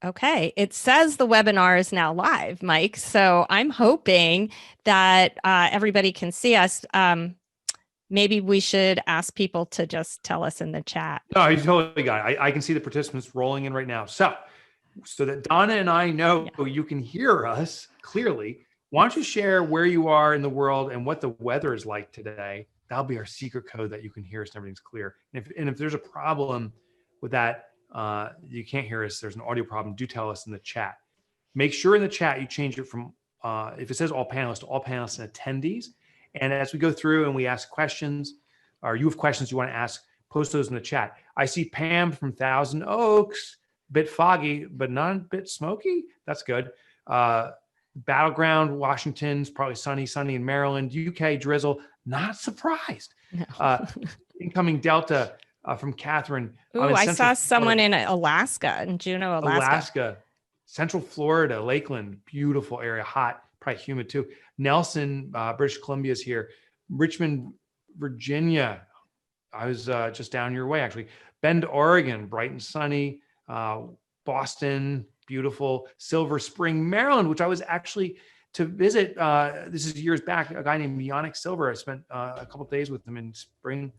Okay, it says the webinar is now live, Mike. So I'm hoping that everybody can see us. Maybe we should ask people to just tell us in the chat. No, you totally got it. I can see the participants rolling in right now. So that Donna and I know Yeah. you can hear us clearly, why don't you share where you are in the world and what the weather is like today? That'll be our secret code that you can hear us and everything's clear. And if there's a problem with that, you can't hear us, there's an audio problem, do tell us in the chat. Make sure in the chat you change it from, if it says all panelists, to all panelists and attendees. And as we go through and we ask questions, or you have questions you want to ask, post those in the chat. I see Pam from Thousand Oaks, bit foggy, but not a bit smoky. That's good. Battleground, Washington's probably sunny in Maryland. UK drizzle, not surprised. No. Incoming Delta from Catherine. Ooh, I saw someone in Alaska, in Juneau, Alaska, Central Florida, Lakeland, beautiful area, hot, probably humid too. Nelson, British Columbia is here. Richmond, Virginia. I was just down your way, actually. Bend, Oregon, bright and sunny. Boston, beautiful. Silver Spring, Maryland, which I was actually to visit. This is years back. A guy named Yannick Silver. I spent a couple of days with him in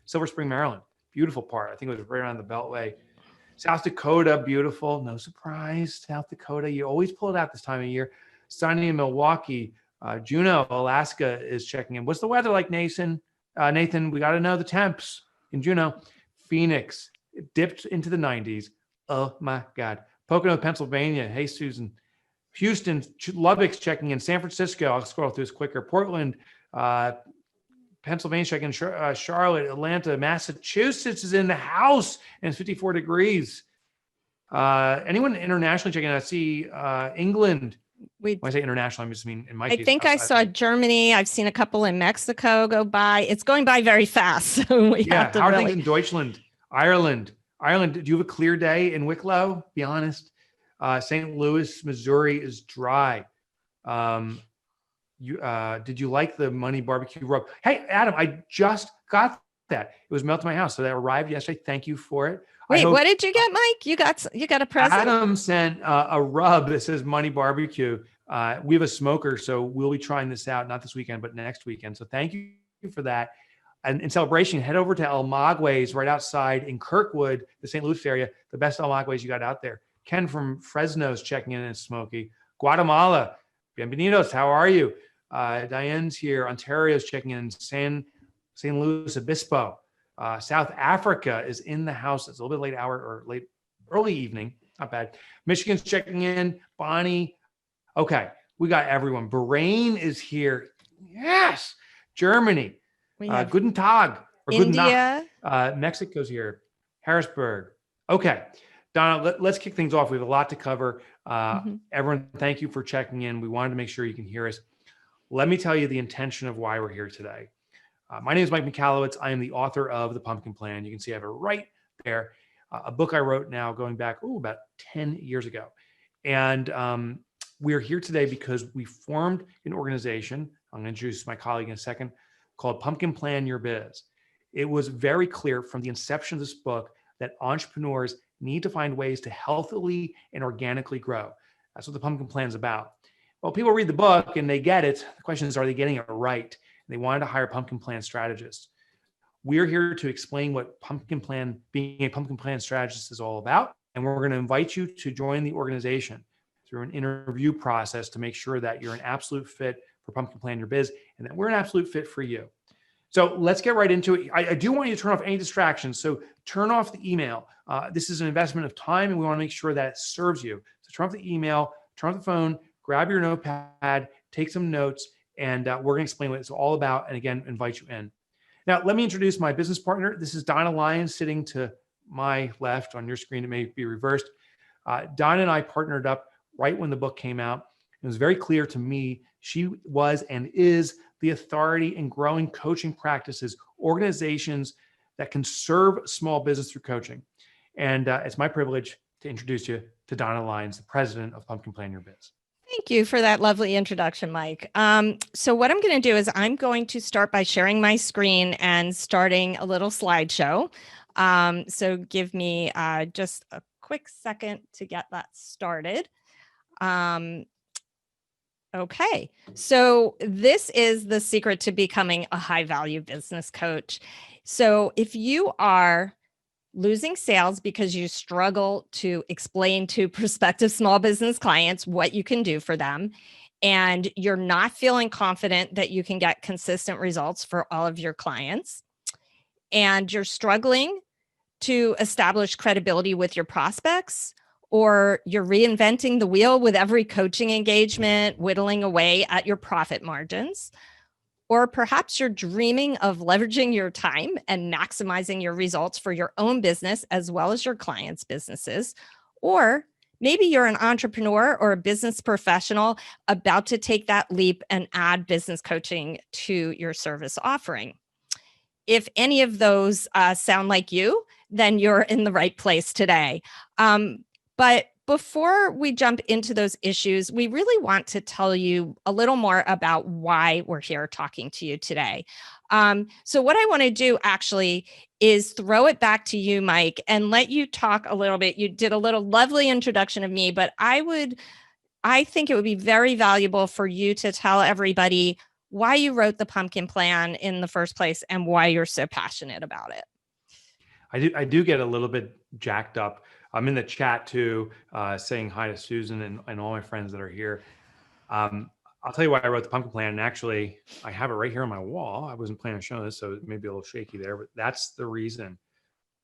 Silver Spring, Maryland. Beautiful part. I think it was right around the Beltway. South Dakota, beautiful. No surprise, South Dakota. You always pull it out this time of year. Sunny in Milwaukee. Juneau, Alaska is checking in. What's the weather like, Nathan? Nathan, we got to know the temps in Juneau. Phoenix, it dipped into the 90s. Oh my God. Pocono, Pennsylvania. Hey, Susan. Houston, Lubbock's checking in. San Francisco, I'll scroll through this quicker. Portland, Pennsylvania checking in. Charlotte, Atlanta, Massachusetts is in the house and it's 54 degrees. Anyone internationally checking in? I see England. When I say international, I just mean in my case. I think I saw Germany. I've seen a couple in Mexico go by. It's going by very fast. So how are things in Deutschland, Ireland? Do you have a clear day in Wicklow? Be honest. St. Louis, Missouri is dry. Did you like the money barbecue rub? Hey, Adam, I just got that. It was mailed to my house. So that arrived yesterday. Thank you for it. Wait, what did you get, Mike? You got a present? Adam sent a rub that says money barbecue. We have a smoker, so we'll be trying this out, not this weekend, but next weekend. So thank you for that. And in celebration, head over to El Maguey's right outside in Kirkwood, the St. Louis area, the best El Maguey's you got out there. Ken from Fresno's checking in and smoky. Guatemala, bienvenidos, how are you? Diane's here. Ontario's checking in. San Luis Obispo. South Africa is in the house. It's a little bit late hour or early evening. Not bad. Michigan's checking in. Bonnie. Okay, we got everyone. Bahrain is here. Yes. Germany. Guten Tag. Or India. Guten Nacht. Mexico's here. Harrisburg. Okay. Donna, let's kick things off. We have a lot to cover. Everyone, thank you for checking in. We wanted to make sure you can hear us. Let me tell you the intention of why we're here today. My name is Mike Michalowicz. I am the author of The Pumpkin Plan. You can see I have it right there. A book I wrote now going back, about 10 years ago. And we're here today because we formed an organization. I'm going to introduce my colleague in a second, called Pumpkin Plan Your Biz. It was very clear from the inception of this book that entrepreneurs need to find ways to healthily and organically grow. That's what the Pumpkin Plan is about. Well, people read the book and they get it. The question is, are they getting it right? They wanted to hire Pumpkin Plan strategists. We're here to explain what being a Pumpkin Plan strategist is all about. And we're going to invite you to join the organization through an interview process to make sure that you're an absolute fit for Pumpkin Plan Your Biz and that we're an absolute fit for you. So let's get right into it. I do want you to turn off any distractions. So turn off the email. This is an investment of time and we want to make sure that it serves you. So turn off the email, turn off the phone, grab your notepad, take some notes, and we're going to explain what it's all about. And again, invite you in. Now, let me introduce my business partner. This is Donna Leyens sitting to my left on your screen. It may be reversed. Donna and I partnered up right when the book came out. It was very clear to me she was and is the authority in growing coaching practices, organizations that can serve small business through coaching. And it's my privilege to introduce you to Donna Leyens, the president of Pumpkin Plan Your Biz. Thank you for that lovely introduction, Mike. So what I'm going to do is I'm going to start by sharing my screen and starting a little slideshow. So give me just a quick second to get that started. Okay, so this is the secret to becoming a high value business coach. So if you are losing sales because you struggle to explain to prospective small business clients what you can do for them, and you're not feeling confident that you can get consistent results for all of your clients, and you're struggling to establish credibility with your prospects, or you're reinventing the wheel with every coaching engagement, whittling away at your profit margins, or perhaps you're dreaming of leveraging your time and maximizing your results for your own business as well as your clients' businesses, or maybe you're an entrepreneur or a business professional about to take that leap and add business coaching to your service offering. If any of those sound like you, then you're in the right place today. But before we jump into those issues, we really want to tell you a little more about why we're here talking to you today. So what I want to do actually is throw it back to you, Mike, and let you talk a little bit. You did a little lovely introduction of me, but I think it would be very valuable for you to tell everybody why you wrote the Pumpkin Plan in the first place and why you're so passionate about it. I do get a little bit jacked up. I'm in the chat too, saying hi to Susan and all my friends that are here. I'll tell you why I wrote the Pumpkin Plan. And actually, I have it right here on my wall. I wasn't planning on showing this, so it may be a little shaky there, but that's the reason: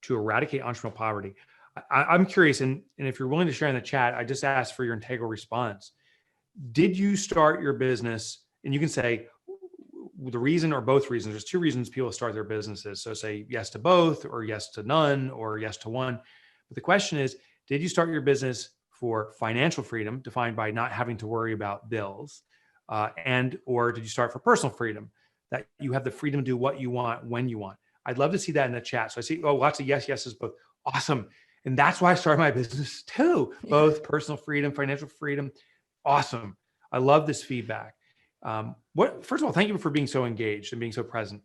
to eradicate entrepreneurial poverty. I'm curious, and if you're willing to share in the chat, I just asked for your integral response. Did you start your business? And you can say the reason or both reasons. There's two reasons people start their businesses. So say yes to both, or yes to none, or yes to one. But the question is, did you start your business for financial freedom, defined by not having to worry about bills, or did you start for personal freedom, that you have the freedom to do what you want when you want? I'd love to see that in the chat. So I see, lots of yeses, both. Awesome. And that's why I started my business too, both personal freedom, financial freedom. Awesome. I love this feedback. First of all, thank you for being so engaged and being so present.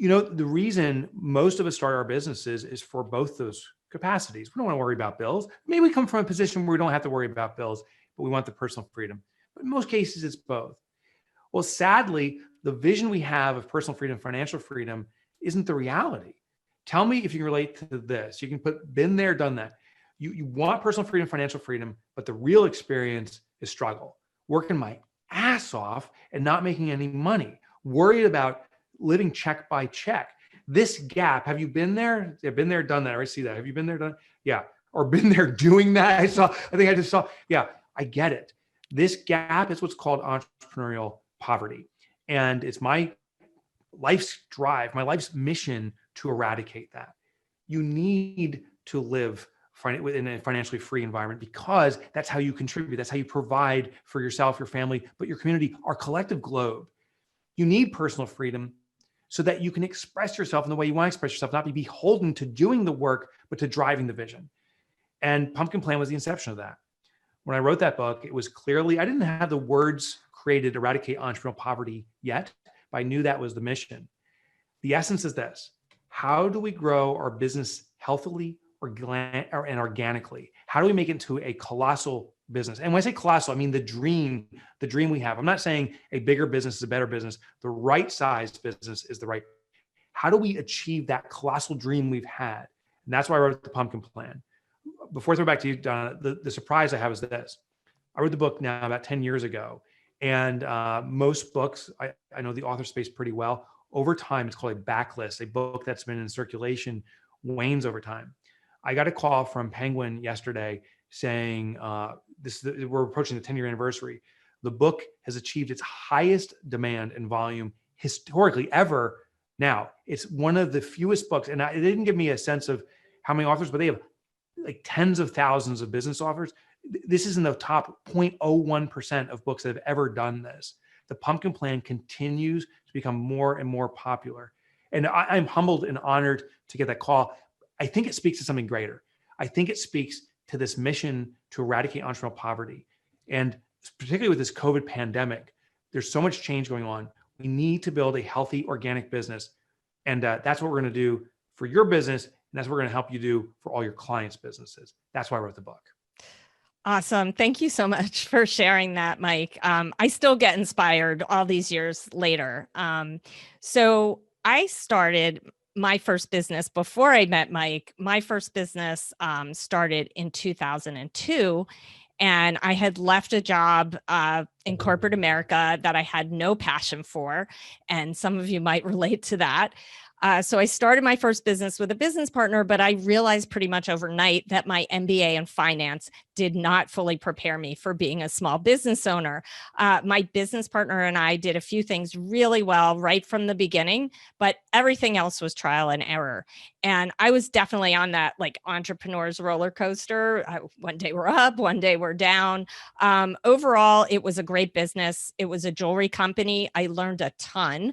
The reason most of us start our businesses is for both those capacities. We don't want to worry about bills. Maybe we come from a position where we don't have to worry about bills, but we want the personal freedom. But in most cases, it's both. Well, sadly, the vision we have of personal freedom, financial freedom isn't the reality. Tell me if you can relate to this. You can put been there, done that. You want personal freedom, financial freedom, but the real experience is struggle. Working my ass off and not making any money. Worried about living check by check. This gap, have you been there? Yeah, been there, done that. I see that. Have you been there, done? Yeah. Or been there doing that? I think I just saw. Yeah, I get it. This gap is what's called entrepreneurial poverty. And it's my life's drive, my life's mission to eradicate that. You need to live in a financially free environment, because that's how you contribute. That's how you provide for yourself, your family, but your community, our collective globe. You need personal freedom so that you can express yourself in the way you want to express yourself, not be beholden to doing the work, but to driving the vision. And Pumpkin Plan was the inception of that. When I wrote that book, it was clearly, I didn't have the words created to eradicate entrepreneurial poverty yet, but I knew that was the mission. The essence is this: how do we grow our business healthily and organically? How do we make it into a colossal business? And when I say colossal, I mean the dream we have. I'm not saying a bigger business is a better business. The right sized business is the right. How do we achieve that colossal dream we've had? And that's why I wrote the Pumpkin Plan. Before I throw it back to you, Donna, the surprise I have is this. I wrote the book now about 10 years ago. And most books, I know the author space pretty well. Over time, it's called a backlist. A book that's been in circulation wanes over time. I got a call from Penguin yesterday saying, we're approaching the 10-year anniversary. The book has achieved its highest demand and volume historically ever. Now, it's one of the fewest books, and it didn't give me a sense of how many authors, but they have like tens of thousands of business authors. This is in the top 0.01% of books that have ever done this. The Pumpkin Plan continues to become more and more popular. And I'm humbled and honored to get that call. I think it speaks to something greater. I think it speaks to this mission to eradicate entrepreneurial poverty. And particularly with this COVID pandemic, there's so much change going on. We need to build a healthy, organic business. And that's what we're going to do for your business. And that's what we're going to help you do for all your clients' businesses. That's why I wrote the book. Awesome. Thank you so much for sharing that, Mike. I still get inspired all these years later. So I started my first business before I met Mike. My first business started in 2002. And I had left a job in corporate America that I had no passion for. And some of you might relate to that. So I started my first business with a business partner, but I realized pretty much overnight that my MBA in finance did not fully prepare me for being a small business owner. My business partner and I did a few things really well right from the beginning, but everything else was trial and error. And I was definitely on that like entrepreneur's roller coaster. One day we're up, one day we're down. Overall, it was a great business. It was a jewelry company. I learned a ton.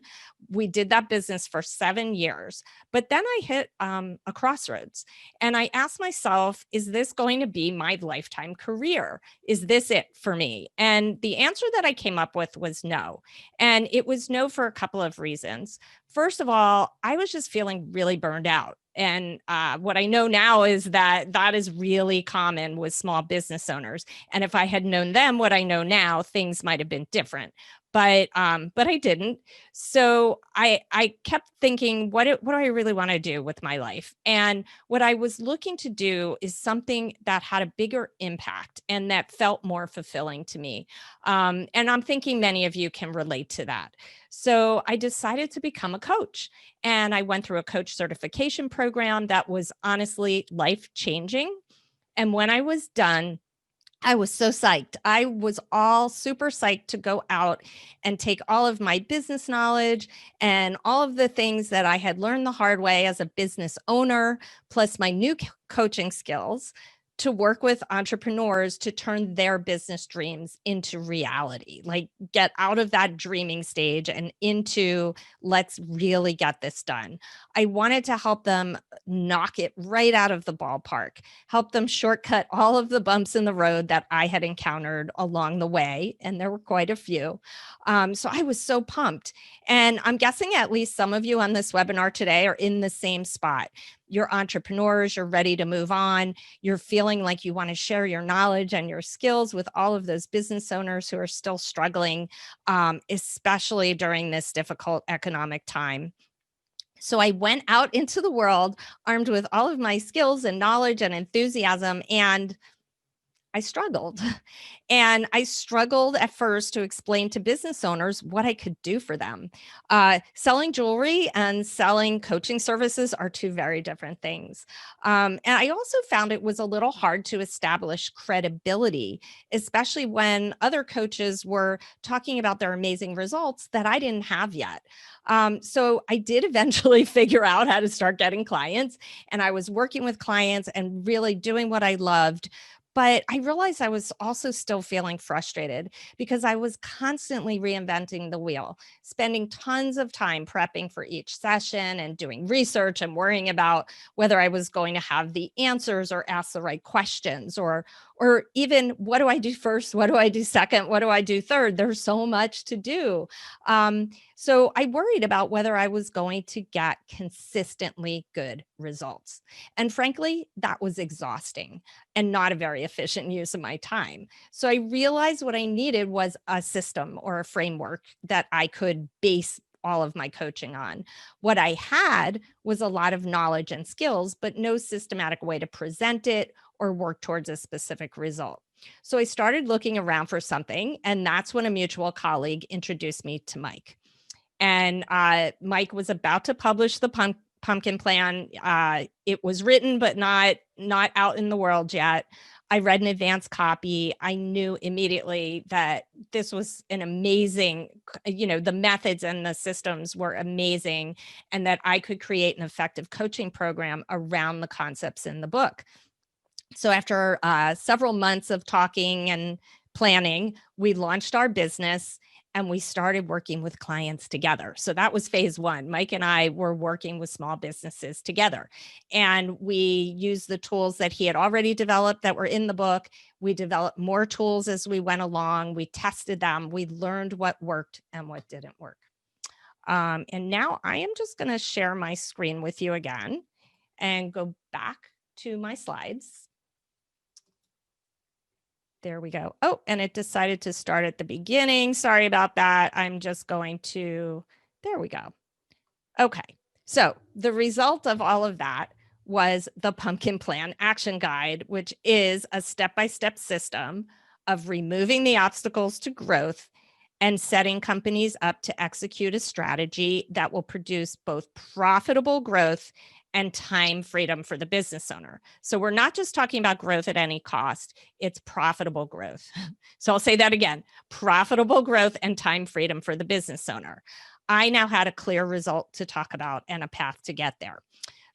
We did that business for 7 years, but then I hit a crossroads and I asked myself, is this going to be my lifetime career? Is this it for me? And the answer that I came up with was no. And it was no for a couple of reasons. First of all, I was just feeling really burned out. And what I know now is that that is really common with small business owners. And if I had known then what I know now, things might have been different. But I didn't. So I kept thinking, what do I really want to do with my life? And what I was looking to do is something that had a bigger impact and that felt more fulfilling to me. And I'm thinking many of you can relate to that. So I decided to become a coach. And I went through a coach certification program that was honestly life-changing. And when I was done, I was so psyched. I was all super psyched to go out and take all of my business knowledge and all of the things that I had learned the hard way as a business owner, plus my new coaching skills, to work with entrepreneurs to turn their business dreams into reality, like get out of that dreaming stage and into let's really get this done. I wanted to help them knock it right out of the ballpark, help them shortcut all of the bumps in the road that I had encountered along the way. And there were quite a few. So I was so pumped. And I'm guessing at least some of you on this webinar today are in the same spot. You're entrepreneurs, you're ready to move on, you're feeling like you want to share your knowledge and your skills with all of those business owners who are still struggling, especially during this difficult economic time. So I went out into the world armed with all of my skills and knowledge and enthusiasm, and I struggled. And I struggled at first to explain to business owners what I could do for them. Selling jewelry and selling coaching services are two very different things. And I also found it was a little hard to establish credibility, especially when other coaches were talking about their amazing results that I didn't have yet. So I did eventually figure out how to start getting clients, and I was working with clients and really doing what I loved. But I realized I was also still feeling frustrated because I was constantly reinventing the wheel, spending tons of time prepping for each session and doing research and worrying about whether I was going to have the answers or ask the right questions, or even what do I do first? What do I do second? What do I do third? There's so much to do. So I worried about whether I was going to get consistently good results. And frankly, that was exhausting and not a very efficient use of my time. So I realized what I needed was a system or a framework that I could base all of my coaching on. What I had was a lot of knowledge and skills, but no systematic way to present it or work towards a specific result. So I started looking around for something, and that's when a mutual colleague introduced me to Mike. And Mike was about to publish the Pumpkin Plan. It was written, but not out in the world yet. I read an advanced copy. I knew immediately that this was an amazing, the methods and the systems were amazing, and that I could create an effective coaching program around the concepts in the book. So after several months of talking and planning, we launched our business and we started working with clients together. So that was phase one. Mike and I were working with small businesses together, and we used the tools that he had already developed that were in the book. We developed more tools as we went along. We tested them. We learned what worked and what didn't work. And now I am just going to share my screen with you again. and go back to my slides. There we go. Oh, and it decided to start at the beginning. Sorry about that. I'm just going to, there we go. Okay, so the result of all of that was the Pumpkin Plan Action Guide, which is a step-by-step system of removing the obstacles to growth and setting companies up to execute a strategy that will produce both profitable growth and time freedom for the business owner. So we're not just talking about growth at any cost, it's profitable growth. So I'll say that again, profitable growth and time freedom for the business owner. I now had a clear result to talk about and a path to get there.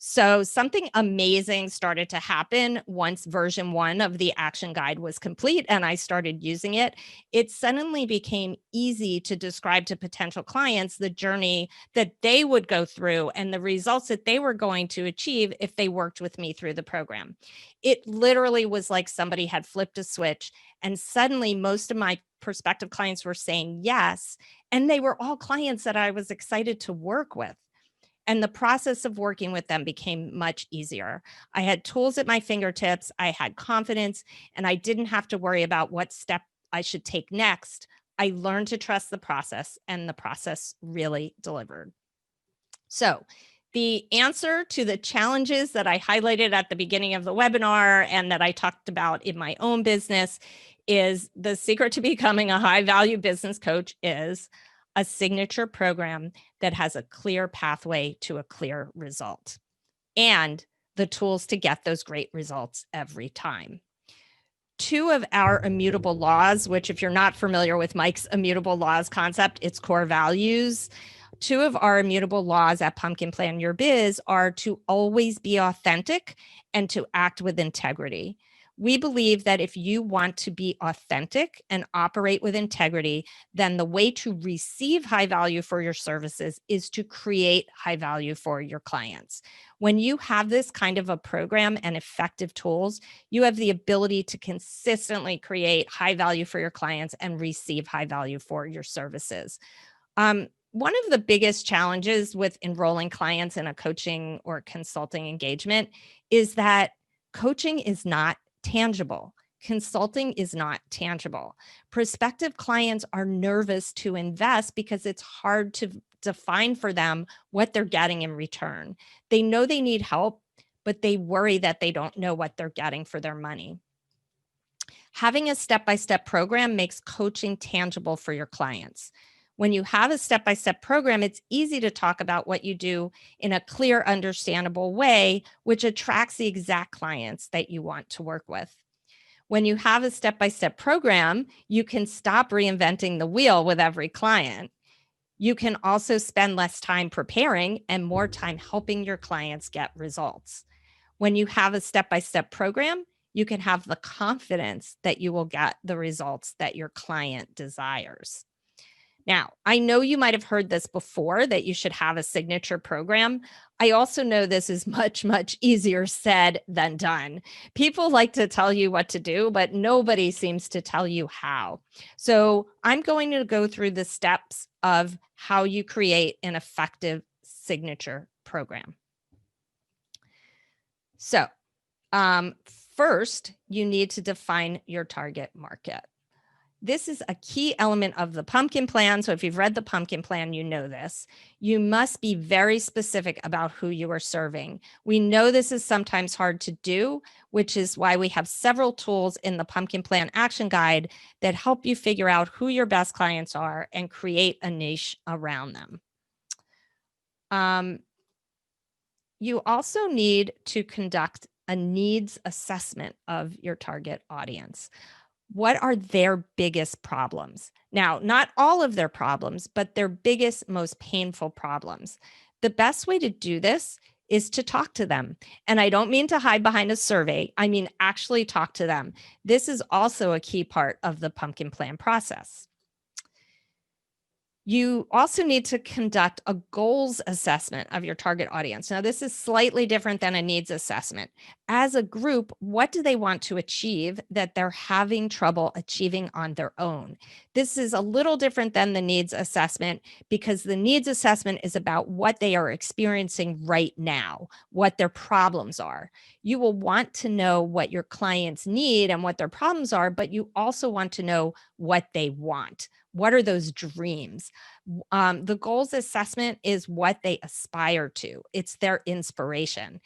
So something amazing started to happen once version 1 of the action guide was complete and I started using it. It suddenly became easy to describe to potential clients the journey that they would go through and the results that they were going to achieve if they worked with me through the program. It literally was like somebody had flipped a switch and suddenly most of my prospective clients were saying yes, and they were all clients that I was excited to work with. And the process of working with them became much easier. I had tools at my fingertips, I had confidence, and I didn't have to worry about what step I should take next. I learned to trust the process, and the process really delivered. So the answer to the challenges that I highlighted at the beginning of the webinar and that I talked about in my own business is the secret to becoming a high-value business coach is a signature program that has a clear pathway to a clear result and the tools to get those great results every time. 2 of our immutable laws, which if you're not familiar with Mike's immutable laws concept, it's core values. 2 of our immutable laws at Pumpkin Plan Your Biz are to always be authentic and to act with integrity. We believe that if you want to be authentic and operate with integrity, then the way to receive high value for your services is to create high value for your clients. When you have this kind of a program and effective tools, you have the ability to consistently create high value for your clients and receive high value for your services. One of the biggest challenges with enrolling clients in a coaching or consulting engagement is that coaching is not tangible. Consulting is not tangible. Prospective clients are nervous to invest because it's hard to define for them what they're getting in return. They know they need help, but they worry that they don't know what they're getting for their money. Having a step-by-step program makes coaching tangible for your clients. When you have a step-by-step program, it's easy to talk about what you do in a clear, understandable way, which attracts the exact clients that you want to work with. When you have a step-by-step program, you can stop reinventing the wheel with every client. You can also spend less time preparing and more time helping your clients get results. When you have a step-by-step program, you can have the confidence that you will get the results that your client desires. Now, I know you might have heard this before, that you should have a signature program. I also know this is much, much easier said than done. People like to tell you what to do, but nobody seems to tell you how. So I'm going to go through the steps of how you create an effective signature program. So first, you need to define your target market. This is a key element of the Pumpkin Plan. So if you've read the Pumpkin Plan, you know this. You must be very specific about who you are serving. We know this is sometimes hard to do, which is why we have several tools in the Pumpkin Plan Action Guide that help you figure out who your best clients are and create a niche around them. You also need to conduct a needs assessment of your target audience. What are their biggest problems? Now, not all of their problems, but their biggest, most painful problems. The best way to do this is to talk to them. And I don't mean to hide behind a survey. I mean, actually talk to them. This is also a key part of the Pumpkin Plan process. You also need to conduct a goals assessment of your target audience. Now, this is slightly different than a needs assessment. As a group, what do they want to achieve that they're having trouble achieving on their own? This is a little different than the needs assessment because the needs assessment is about what they are experiencing right now, what their problems are. You will want to know what your clients need and what their problems are, but you also want to know what they want. What are those dreams? The goals assessment is what they aspire to, it's their inspiration.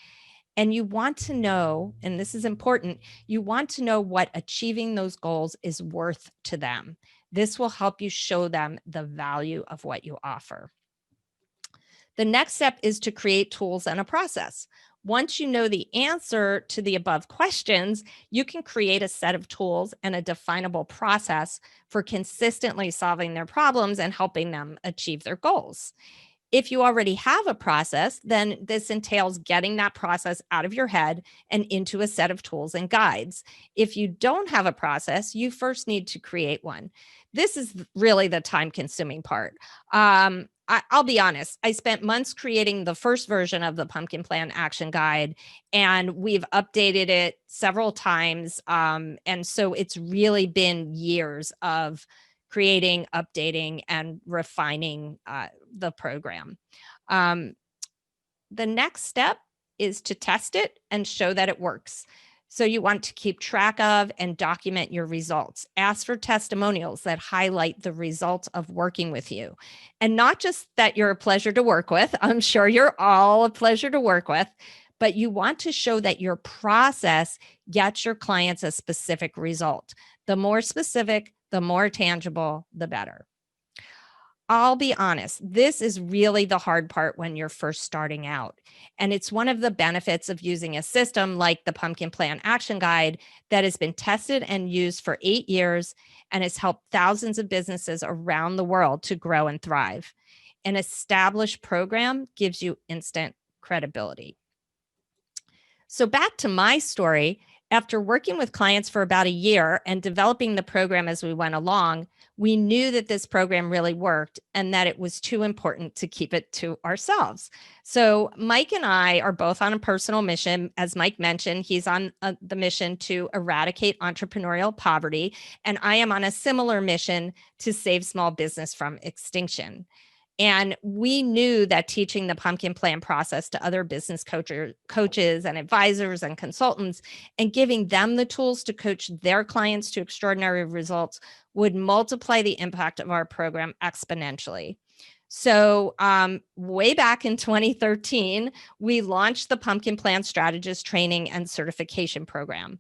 And you want to know, and this is important, you want to know what achieving those goals is worth to them. This will help you show them the value of what you offer. The next step is to create tools and a process. Once you know the answer to the above questions, you can create a set of tools and a definable process for consistently solving their problems and helping them achieve their goals. If you already have a process, then this entails getting that process out of your head and into a set of tools and guides. If you don't have a process, you first need to create one. This is really the time-consuming part. I'll be honest, I spent months creating the first version of the Pumpkin Plan Action Guide, and we've updated it several times. And so it's really been years of creating, updating, and refining the program. The next step is to test it and show that it works. So you want to keep track of and document your results. Ask for testimonials that highlight the results of working with you. And not just that you're a pleasure to work with. I'm sure you're all a pleasure to work with, but you want to show that your process gets your clients a specific result. The more specific, the more tangible, the better. I'll be honest, this is really the hard part when you're first starting out. And it's one of the benefits of using a system like the Pumpkin Plan Action Guide that has been tested and used for 8 years and has helped thousands of businesses around the world to grow and thrive. An established program gives you instant credibility. So back to my story, after working with clients for about a year and developing the program as we went along, we knew that this program really worked and that it was too important to keep it to ourselves. So Mike and I are both on a personal mission. As Mike mentioned, he's on the mission to eradicate entrepreneurial poverty, and I am on a similar mission to save small business from extinction. And we knew that teaching the Pumpkin Plan process to other business coaches and advisors and consultants and giving them the tools to coach their clients to extraordinary results would multiply the impact of our program exponentially. So way back in 2013, we launched the Pumpkin Plan Strategist Training and Certification Program.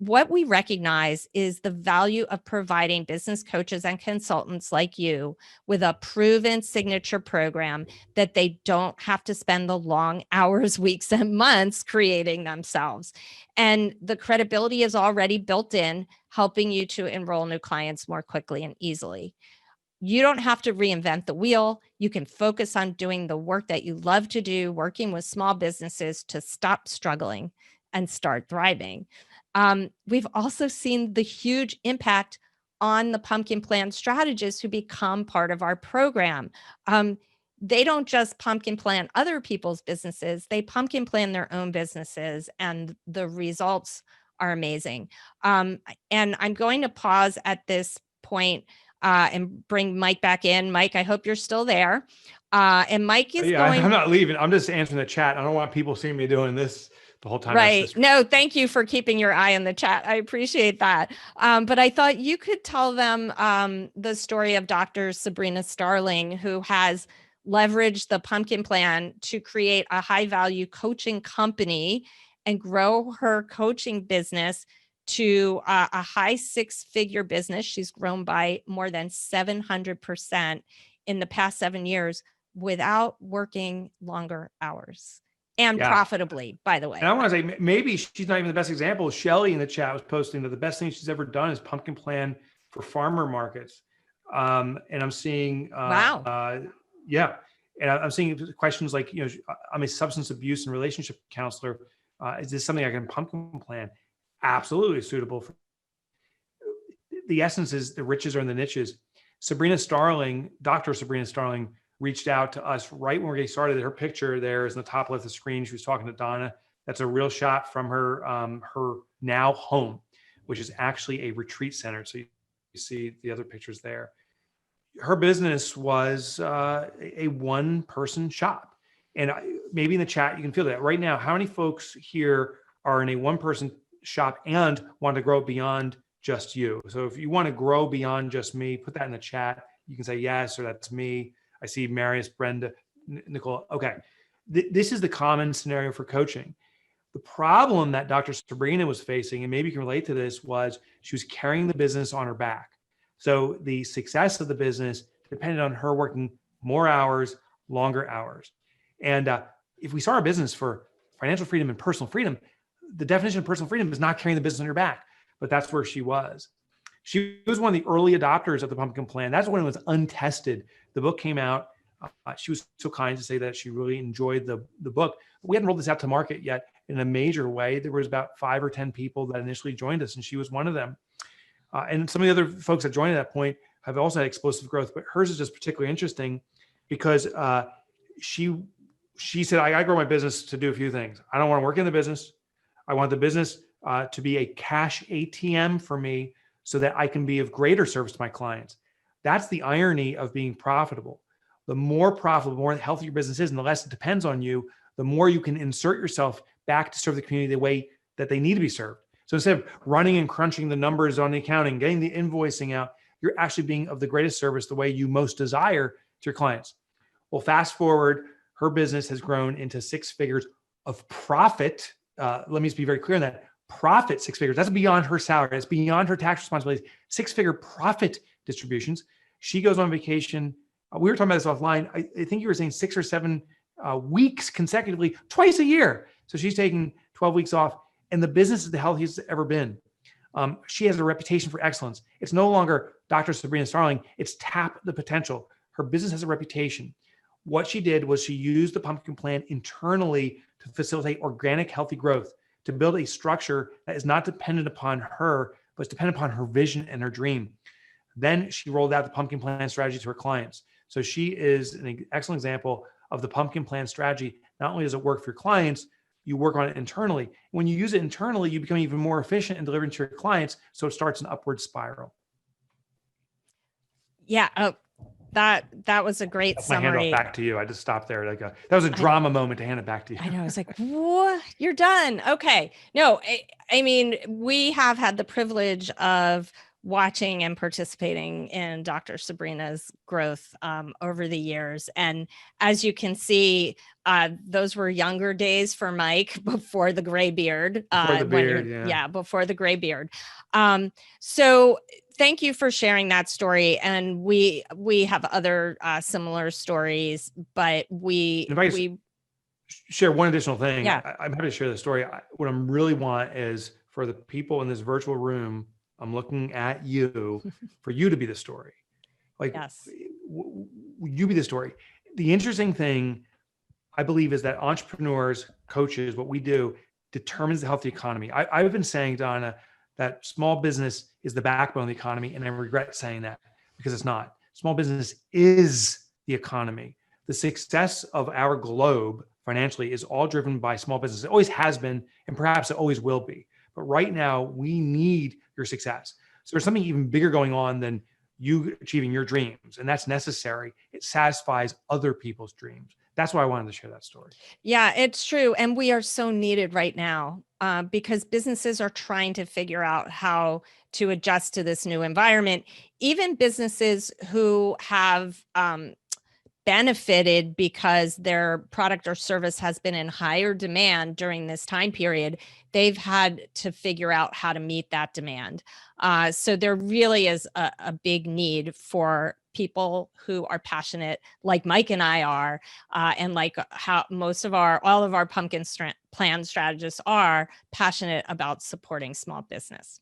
What we recognize is the value of providing business coaches and consultants like you with a proven signature program that they don't have to spend the long hours, weeks, and months creating themselves. And the credibility is already built in, helping you to enroll new clients more quickly and easily. You don't have to reinvent the wheel. You can focus on doing the work that you love to do, working with small businesses to stop struggling and start thriving. We've also seen the huge impact on the Pumpkin Plan strategists who become part of our program. They don't just pumpkin plan other people's businesses, they pumpkin plan their own businesses, and the results are amazing. And I'm going to pause at this point and bring Mike back in. Mike, I hope you're still there. And Mike is going. I'm not leaving. I'm just answering the chat. I don't want people seeing me doing this the whole time. Right. No, thank you for keeping your eye on the chat. I appreciate that. But I thought you could tell them the story of Dr. Sabrina Starling, who has leveraged the Pumpkin Plan to create a high value coaching company and grow her coaching business to a high 6-figure business. She's grown by more than 700% in the past 7 years without working longer hours. And profitably, by the way. And I want to say, maybe she's not even the best example. Shelly in the chat was posting that the best thing she's ever done is Pumpkin Plan for farmer markets. And I'm seeing, wow. Yeah. And I'm seeing questions like, I'm a substance abuse and relationship counselor. Is this something I can Pumpkin Plan? Absolutely suitable. The essence is the riches are in the niches. Dr. Sabrina Starling reached out to us right when we were getting started. Her picture there is in the top left of the screen. She was talking to Donna. That's a real shot from her her now home, which is actually a retreat center. So you see the other pictures there. Her business was a one-person shop. And maybe in the chat, you can feel that right now. How many folks here are in a one-person shop and want to grow beyond just you? So if you want to grow beyond just me, put that in the chat. You can say yes, or that's me. I see Marius, Brenda, Nicole. Okay. This is the common scenario for coaching. The problem that Dr. Sabrina was facing, and maybe you can relate to this, was she was carrying the business on her back. So the success of the business depended on her working more hours, longer hours. And if we start a business for financial freedom and personal freedom, the definition of personal freedom is not carrying the business on your back, but that's where she was. She was one of the early adopters of the pumpkin plan. That's when it was untested. The book came out. She was so kind to say that she really enjoyed the book. We hadn't rolled this out to market yet in a major way. There was about 5 or 10 people that initially joined us, and she was one of them. And some of the other folks that joined at that point have also had explosive growth, but hers is just particularly interesting because she said, I grow my business to do a few things. I don't want to work in the business. I want the business to be a cash ATM for me so that I can be of greater service to my clients. That's the irony of being profitable. The more profitable, the more healthy your business is, and the less it depends on you, the more you can insert yourself back to serve the community the way that they need to be served. So instead of running and crunching the numbers on the accounting, getting the invoicing out, you're actually being of the greatest service the way you most desire to your clients. Well, fast forward, her business has grown into 6 figures of profit. Let me just be very clear on that. Profit 6 figures. That's beyond her salary. It's beyond her tax responsibilities. 6-figure profit distributions. She goes on vacation. We were talking about this offline. I think you were saying 6 or 7 weeks consecutively, twice a year. So she's taking 12 weeks off, and the business is the healthiest it's ever been. She has a reputation for excellence. It's no longer Dr. Sabrina Starling. It's tap the potential. Her business has a reputation. What she did was she used the pumpkin plan internally to facilitate organic, healthy growth, to build a structure that is not dependent upon her, but is dependent upon her vision and her dream. Then she rolled out the pumpkin plan strategy to her clients. So she is an excellent example of the pumpkin plan strategy. Not only does it work for your clients, you work on it internally. When you use it internally, you become even more efficient in delivering to your clients. So it starts an upward spiral. Yeah. That was a great summary. My handoff back to you. I just stopped there. That was a drama moment to hand it back to you. I know. I was like, what? You're done. Okay. No, I mean, we have had the privilege of watching and participating in Dr. Sabrina's growth over the years. And as you can see, those were younger days for Mike before the gray beard. Before the beard, yeah. Before the gray beard. So thank you for sharing that story. And we have other similar stories, but we share one additional thing. Yeah. I'm happy to share the story. What I really want is for the people in this virtual room, I'm looking at you for you to be the story. Like, yes. You be the story. The interesting thing, I believe, is that entrepreneurs, coaches, what we do determines the healthy economy. I've been saying, Donna, that small business is the backbone of the economy. And I regret saying that because it's not. Small business is the economy. The success of our globe financially is all driven by small business. It always has been, and perhaps it always will be. But right now, we need your success. So there's something even bigger going on than you achieving your dreams. And that's necessary. It satisfies other people's dreams. That's why I wanted to share that story. Yeah, it's true. And we are so needed right now because businesses are trying to figure out how to adjust to this new environment. Even businesses who have benefited because their product or service has been in higher demand during this time period, they've had to figure out how to meet that demand. So there really is a big need for people who are passionate, like Mike and I are, and like how all of our pumpkin plan strategists are passionate about supporting small business.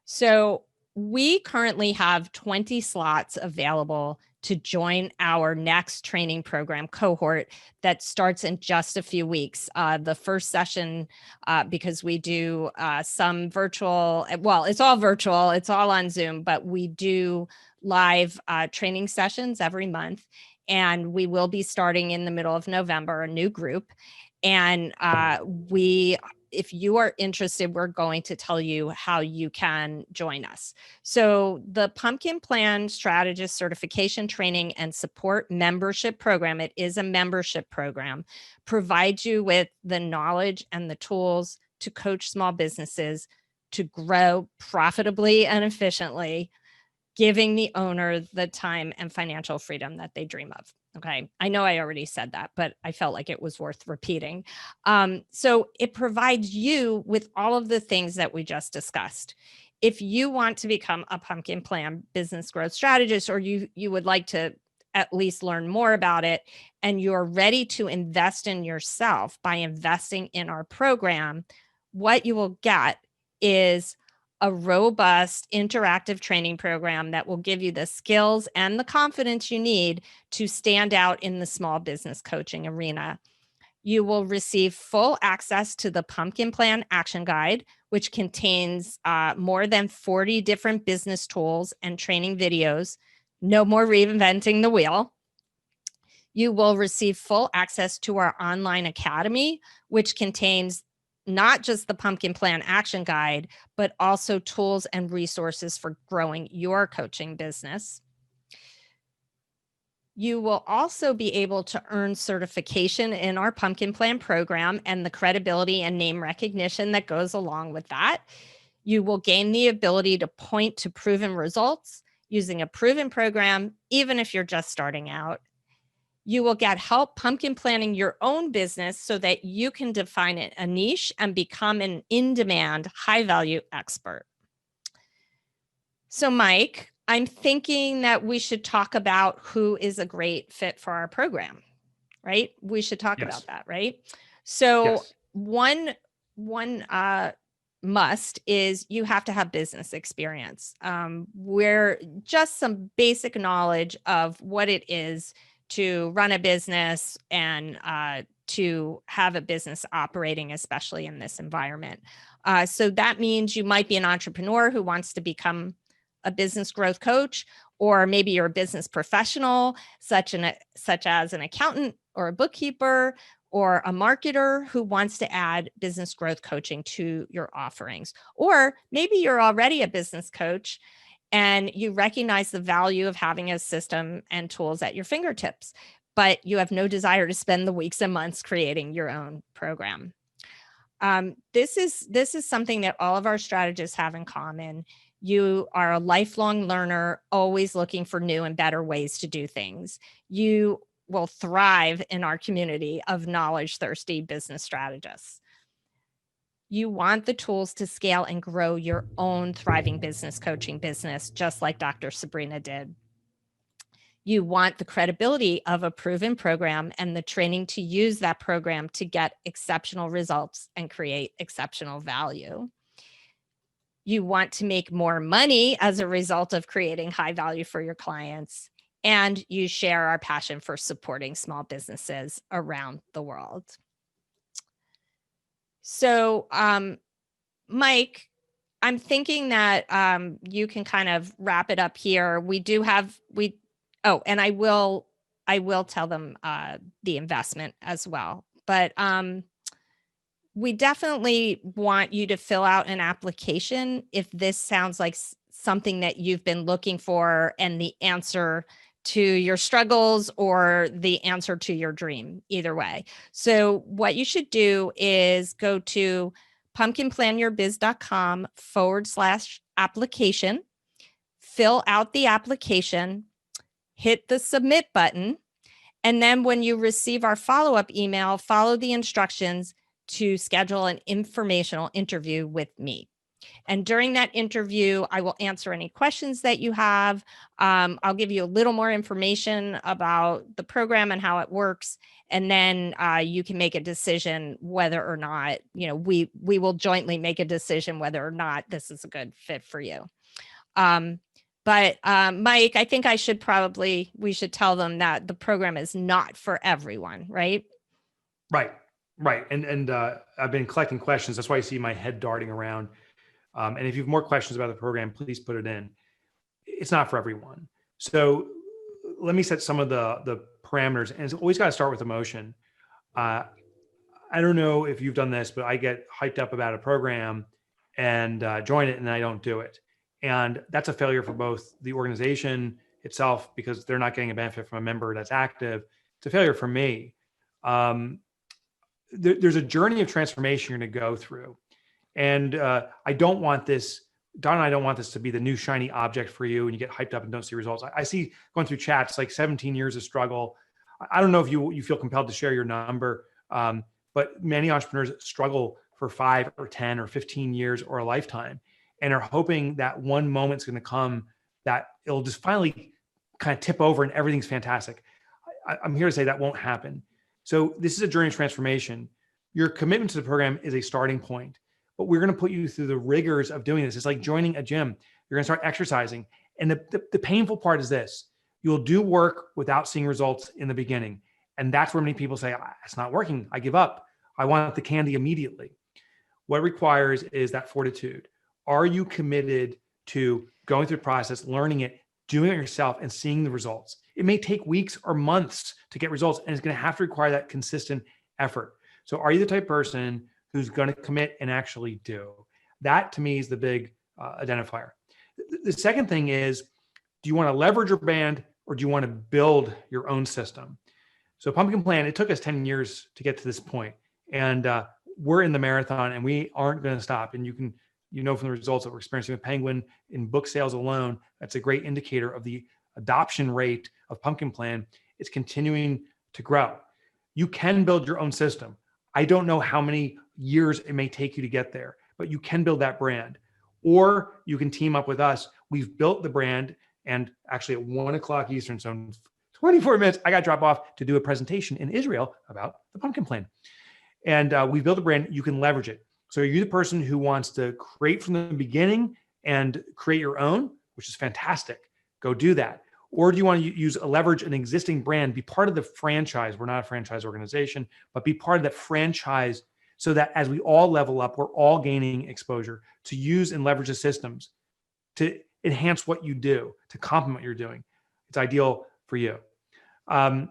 So we currently have 20 slots available to join our next training program cohort that starts in just a few weeks. The first session, because we do some virtual, well, it's all virtual, it's all on Zoom, but we do live training sessions every month. And we will be starting in the middle of November, a new group. And if you are interested, we're going to tell you how you can join us. So the Pumpkin Plan Strategist Certification Training and Support Membership Program, it is a membership program, provides you with the knowledge and the tools to coach small businesses to grow profitably and efficiently, giving the owner the time and financial freedom that they dream of. Okay. I know I already said that, but I felt like it was worth repeating. So it provides you with all of the things that we just discussed. If you want to become a Pumpkin Plan business growth strategist, or you would like to at least learn more about it, and you're ready to invest in yourself by investing in our program, what you will get is a robust interactive training program that will give you the skills and the confidence you need to stand out in the small business coaching arena. You will receive full access to the Pumpkin Plan Action Guide, which contains more than 40 different business tools and training videos. No more reinventing the wheel. You will receive full access to our online academy, which contains not just the Pumpkin Plan Action Guide, but also tools and resources for growing your coaching business. You will also be able to earn certification in our Pumpkin Plan program and the credibility and name recognition that goes along with that. You will gain the ability to point to proven results using a proven program, even if you're just starting out. You will get help pumpkin planning your own business so that you can define a niche and become an in-demand, high-value expert. So, Mike, I'm thinking that we should talk about who is a great fit for our program, right? We should talk about that, right? So, one must is you have to have business experience. Where just some basic knowledge of what it is to run a business and to have a business operating, especially in this environment. So that means you might be an entrepreneur who wants to become a business growth coach, or maybe you're a business professional, such as an accountant or a bookkeeper or a marketer who wants to add business growth coaching to your offerings. Or maybe you're already a business coach and you recognize the value of having a system and tools at your fingertips, but you have no desire to spend the weeks and months creating your own program. This is something that all of our strategists have in common. You are a lifelong learner, always looking for new and better ways to do things. You will thrive in our community of knowledge-thirsty business strategists. You want the tools to scale and grow your own thriving business coaching business, just like Dr. Sabrina did. You want the credibility of a proven program and the training to use that program to get exceptional results and create exceptional value. You want to make more money as a result of creating high value for your clients. And you share our passion for supporting small businesses around the world. So, Mike, I'm thinking that you can kind of wrap it up here. And I will tell them the investment as well. But we definitely want you to fill out an application if this sounds like something that you've been looking for and the answer to your struggles or the answer to your dream, either way. So what you should do is go to pumpkinplanyourbiz.com/application, fill out the application, hit the submit button, and then when you receive our follow-up email, follow the instructions to schedule an informational interview with me. And during that interview, I will answer any questions that you have. I'll give you a little more information about the program and how it works. And then you can make a decision whether or not, we will jointly make a decision whether or not this is a good fit for you. But But Mike, I think we should tell them that the program is not for everyone, right? Right. Right. And I've been collecting questions. That's why you see my head darting around. And if you have more questions about the program, please put it in. It's not for everyone. So let me set some of the parameters. And it's always got to start with emotion. I don't know if you've done this, but I get hyped up about a program and join it, and I don't do it. And that's a failure for both the organization itself, because they're not getting a benefit from a member that's active. It's a failure for me. There's a journey of transformation you're going to go through. And I don't want this, Donna and I don't want this to be the new shiny object for you and you get hyped up and don't see results. I see going through chats, like 17 years of struggle. I don't know if you feel compelled to share your number, but many entrepreneurs struggle for 5 or 10 or 15 years or a lifetime and are hoping that one moment's going to come that it'll just finally kind of tip over and everything's fantastic. I'm here to say that won't happen. So this is a journey of transformation. Your commitment to the program is a starting point, but we're going to put you through the rigors of doing this. It's like joining a gym. You're going to start exercising. And the painful part is this: you'll do work without seeing results in the beginning. And that's where many people say, it's not working. I give up. I want the candy immediately. What it requires is that fortitude. Are you committed to going through the process, learning it, doing it yourself, and seeing the results? It may take weeks or months to get results, and it's going to have to require that consistent effort. So are you the type of person who's going to commit and actually do? That, to me, is the big identifier. The second thing is, do you want to leverage your brand or do you want to build your own system? So Pumpkin Plan, it took us 10 years to get to this point. And we're in the marathon and we aren't going to stop. And you know from the results that we're experiencing with Penguin in book sales alone, that's a great indicator of the adoption rate of Pumpkin Plan. It's continuing to grow. You can build your own system. I don't know how many years it may take you to get there, but you can build that brand. Or you can team up with us. We've built the brand, and actually at 1:00 Eastern, so in 24 minutes, I got to drop off to do a presentation in Israel about the Pumpkin Plan. And we built a brand. You can leverage it. So are you the person who wants to create from the beginning and create your own, which is fantastic? Go do that. Or do you want to leverage an existing brand, be part of the franchise? We're not a franchise organization, but be part of that franchise so that as we all level up, we're all gaining exposure to use and leverage the systems to enhance what you do, to complement what you're doing. It's ideal for you. And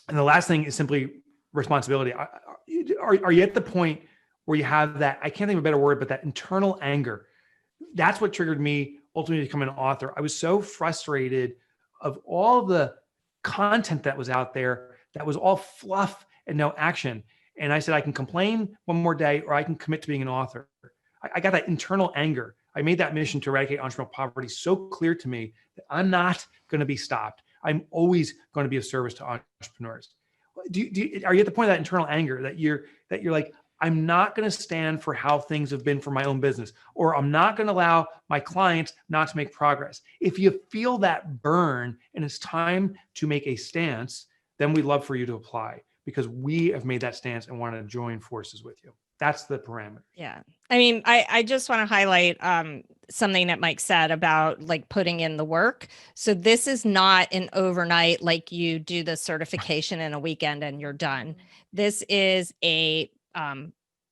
the last thing is simply responsibility. Are you at the point where you have that, I can't think of a better word, but that internal anger? That's what triggered me ultimately to become an author. I was so frustrated of all the content that was out there that was all fluff and no action. And I said, I can complain one more day or I can commit to being an author. I got that internal anger. I made that mission to eradicate entrepreneurial poverty so clear to me that I'm not going to be stopped. I'm always going to be of service to entrepreneurs. Are you at the point of that internal anger that you're like, I'm not going to stand for how things have been for my own business, or I'm not going to allow my clients not to make progress? If you feel that burn and it's time to make a stance, then we'd love for you to apply, because we have made that stance and want to join forces with you. That's the parameter. Yeah. I mean, I just want to highlight something that Mike said about like putting in the work. So this is not an overnight, like you do the certification in a weekend and you're done. This is a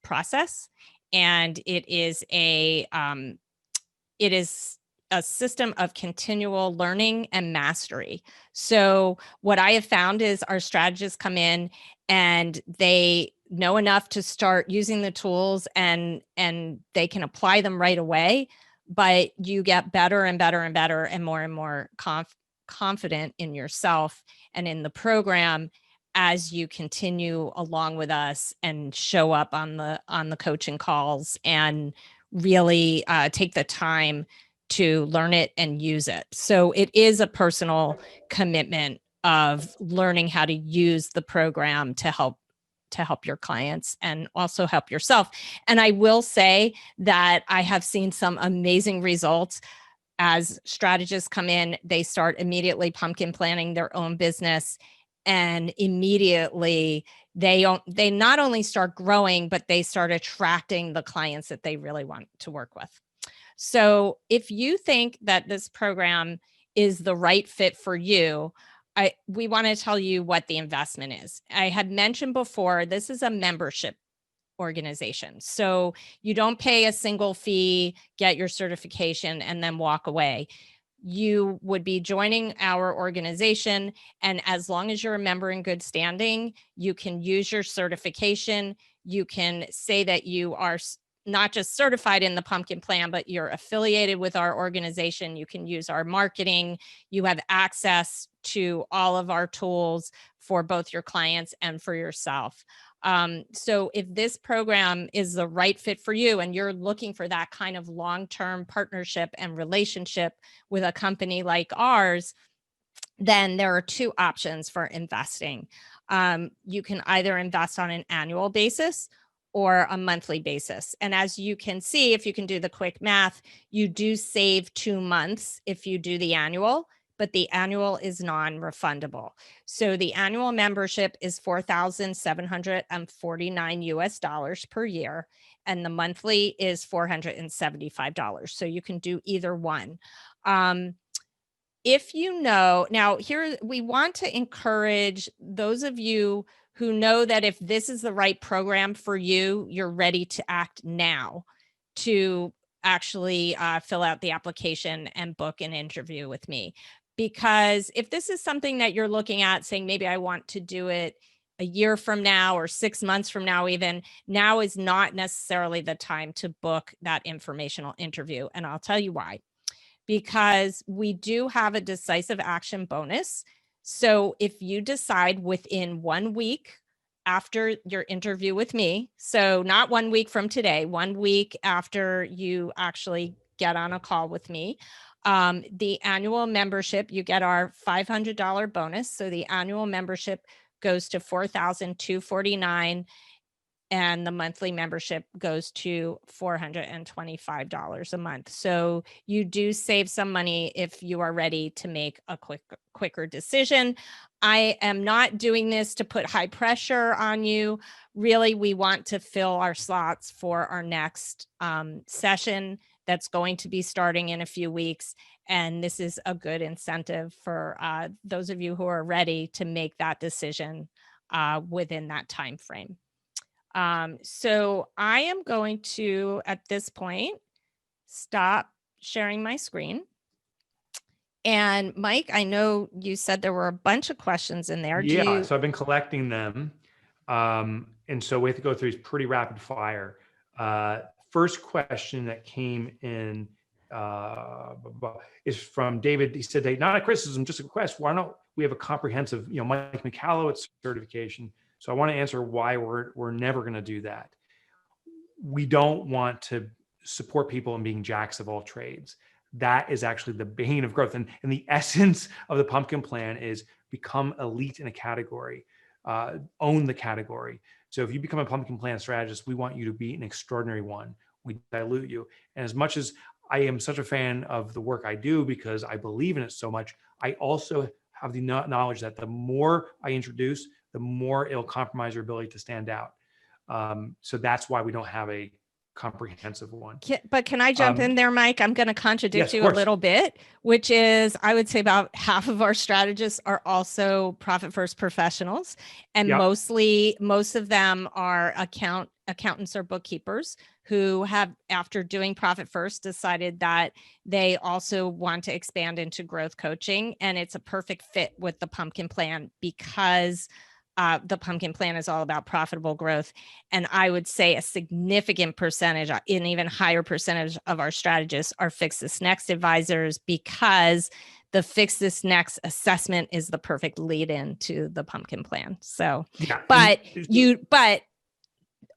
process, and it is a system of continual learning and mastery. So what I have found is our strategists come in and they know enough to start using the tools and they can apply them right away, but you get better and better and better and more confident in yourself and in the program as you continue along with us and show up on the coaching calls and really take the time to learn it and use it. So it is a personal commitment of learning how to use the program to help your clients and also help yourself. And I will say that I have seen some amazing results. As strategists come in, they start immediately pumpkin planning their own business, and immediately they not only start growing, but they start attracting the clients that they really want to work with. So if you think that this program is the right fit for you, we want to tell you what the investment is. I had mentioned before, this is a membership organization. So you don't pay a single fee, get your certification, and then walk away. You would be joining our organization, and as long as you're a member in good standing, you can use your certification. You can say that you are not just certified in the pumpkin plan, but you're affiliated with our organization. You can use our marketing. You have access to all of our tools for both your clients and for yourself. So if this program is the right fit for you and you're looking for that kind of long-term partnership and relationship with a company like ours, then there are two options for investing. You can either invest on an annual basis or a monthly basis. And as you can see, if you can do the quick math, you do save 2 months if you do the annual, but the annual is non-refundable. So the annual membership is $4,749 US per year, and the monthly is $475. So you can do either one. If you know, now here we want to encourage those of you who know that if this is the right program for you, you're ready to act now to actually fill out the application and book an interview with me. Because if this is something that you're looking at saying, maybe I want to do it a year from now or 6 months from now, even now is not necessarily the time to book that informational interview. And I'll tell you why. Because we do have a decisive action bonus. So if you decide within 1 week after your interview with me, so not 1 week from today, 1 week after you actually get on a call with me, the annual membership, you get our $500 bonus. So the annual membership goes to $4,249, and the monthly membership goes to $425 a month. So you do save some money if you are ready to make a quicker decision. I am not doing this to put high pressure on you. Really, we want to fill our slots for our next session that's going to be starting in a few weeks. And this is a good incentive for those of you who are ready to make that decision within that time frame. So I am going to, at this point, stop sharing my screen. And Mike, I know you said there were a bunch of questions in there. Yeah, so I've been collecting them. And so we have to go through these pretty rapid fire. First question that came in is from David. He said, not a criticism, just a request. Why don't we have a comprehensive, Mike Michalowicz certification? So I want to answer why we're never going to do that. We don't want to support people in being jacks of all trades. That is actually the bane of growth. And the essence of the pumpkin plan is become elite in a category, own the category. So if you become a pumpkin plan strategist, we want you to be an extraordinary one. We dilute you. And as much as I am such a fan of the work I do because I believe in it so much, I also have the knowledge that the more I introduce, the more it'll compromise your ability to stand out. So that's why we don't have a comprehensive one. But can I jump in there, Mike? I'm going to contradict you a little bit, which is I would say about half of our strategists are also profit first professionals. And most of them are accountants or bookkeepers who have, after doing profit first, decided that they also want to expand into growth coaching. And it's a perfect fit with the pumpkin plan because the pumpkin plan is all about profitable growth. And I would say a significant percentage, an even higher percentage of our strategists are Fix This Next advisors because the Fix This Next assessment is the perfect lead in to the pumpkin plan. So, but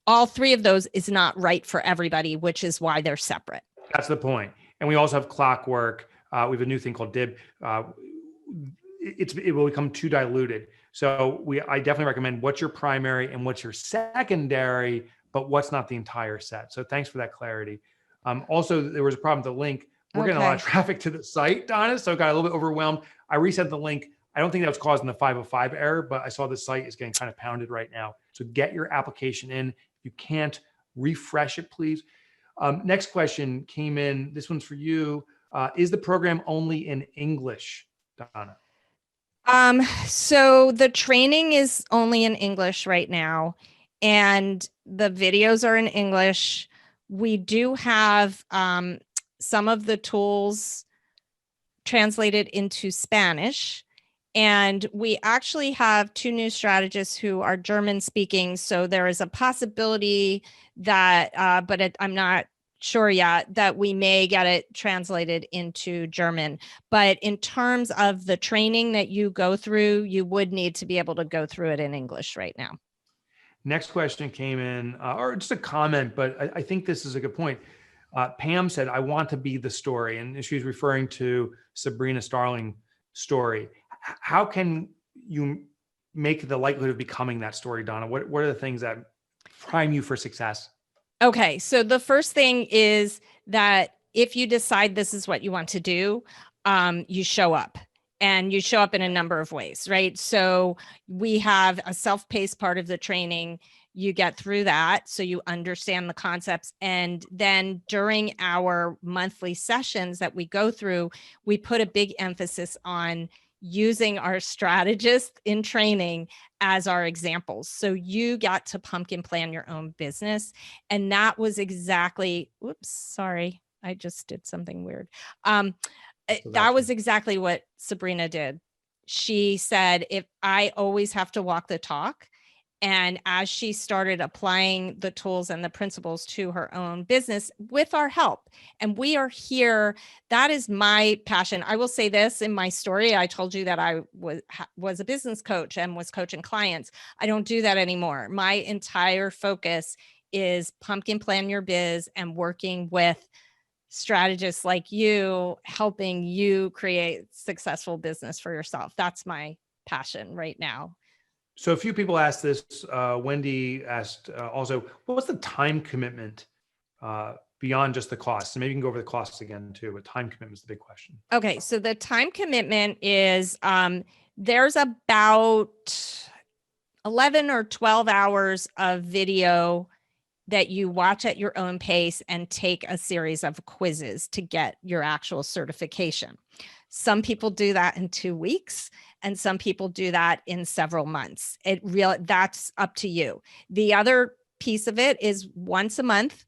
all three of those is not right for everybody, which is why they're separate. That's the point. And we also have clockwork. We have a new thing called DIB. It will become too diluted. So I definitely recommend what's your primary and what's your secondary, but what's not the entire set. So thanks for that clarity. Also, there was a problem with the link. We're getting a lot of traffic to the site, Donna, so I got a little bit overwhelmed. I reset the link. I don't think that was causing the 505 error, but I saw the site is getting kind of pounded right now. So get your application in. If you can't, refresh it, please. Next question came in. This one's for you. Is the program only in English, Donna? So the training is only in English right now, and the videos are in English. We do have some of the tools translated into Spanish. And we actually have two new strategists who are German speaking. So there is a possibility that, I'm not sure yet, that we may get it translated into German. But in terms of the training that you go through, you would need to be able to go through it in English right now. Next question came in, or just a comment, but I think this is a good point. Pam said, I want to be the story. And she's referring to Sabrina Starling's story. How can you make the likelihood of becoming that story, Donna? What are the things that prime you for success? Okay, so the first thing is that if you decide this is what you want to do, you show up. And you show up in a number of ways, right? So we have a self-paced part of the training. You get through that, so you understand the concepts. And then during our monthly sessions that we go through, we put a big emphasis on using our strategists in training as our examples. So you got to pumpkin plan your own business. And that was exactly, whoops, sorry, I just did something weird. That was exactly what Sabrina did. She said, if I always have to walk the talk. And as she started applying the tools and the principles to her own business with our help, and we are here, that is my passion. I will say this in my story. I told you that I was a business coach and was coaching clients. I don't do that anymore. My entire focus is pumpkin plan your biz and working with strategists like you, helping you create successful business for yourself. That's my passion right now. So a few people asked this. Wendy asked also, what's the time commitment beyond just the cost? So maybe you can go over the costs again too, but time commitment is the big question. Okay, so the time commitment is there's about 11 or 12 hours of video that you watch at your own pace and take a series of quizzes to get your actual certification. Some people do that in 2 weeks, and some people do that in several months. That's up to you. The other piece of it is once a month,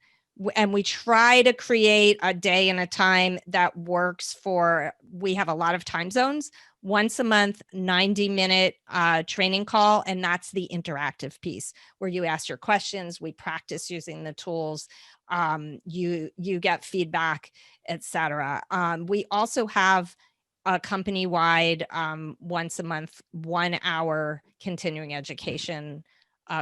and we try to create a day and a time that works for, we have a lot of time zones. Once a month, 90-minute training call. And that's the interactive piece where you ask your questions, we practice using the tools, you get feedback, etc. We also have a company-wide once a month, 1 hour continuing education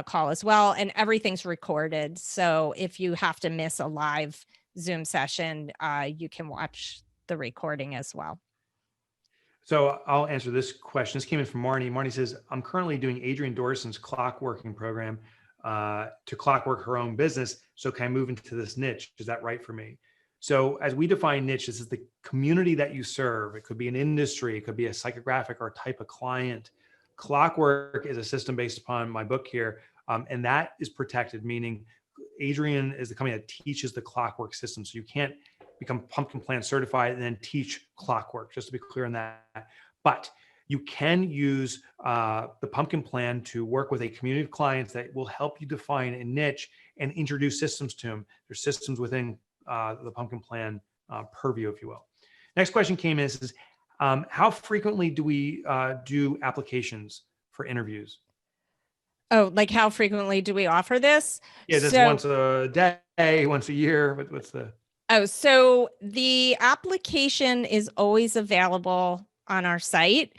call as well. And everything's recorded. So if you have to miss a live Zoom session, you can watch the recording as well. So I'll answer this question. This came in from Marnie. Marnie says, I'm currently doing Adrienne Dorson's clockworking program to clockwork her own business. So can I move into this niche? Is that right for me? So as we define niche, this is the community that you serve. It could be an industry. It could be a psychographic or type of client. Clockwork is a system based upon my book here. And that is protected, meaning Adrienne is the company that teaches the clockwork system. So you can't become pumpkin plan certified and then teach clockwork, just to be clear on that. But you can use the pumpkin plan to work with a community of clients that will help you define a niche and introduce systems to them. There's systems within the pumpkin plan purview, if you will. Next question came in, says, how frequently do we do applications for interviews? Oh, like how frequently do we offer this? Yeah, just once a day, once a year. What's the... Oh, so the application is always available on our site.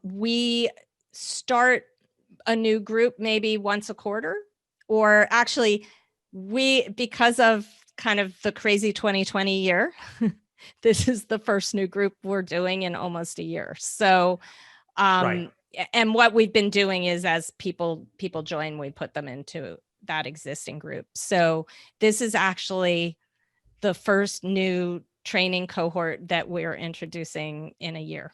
We start a new group maybe once a quarter, or actually because of kind of the crazy 2020 year, this is the first new group we're doing in almost a year. So, Right. And what we've been doing is as people join, we put them into that existing group. So this is actually the first new training cohort that we're introducing in a year.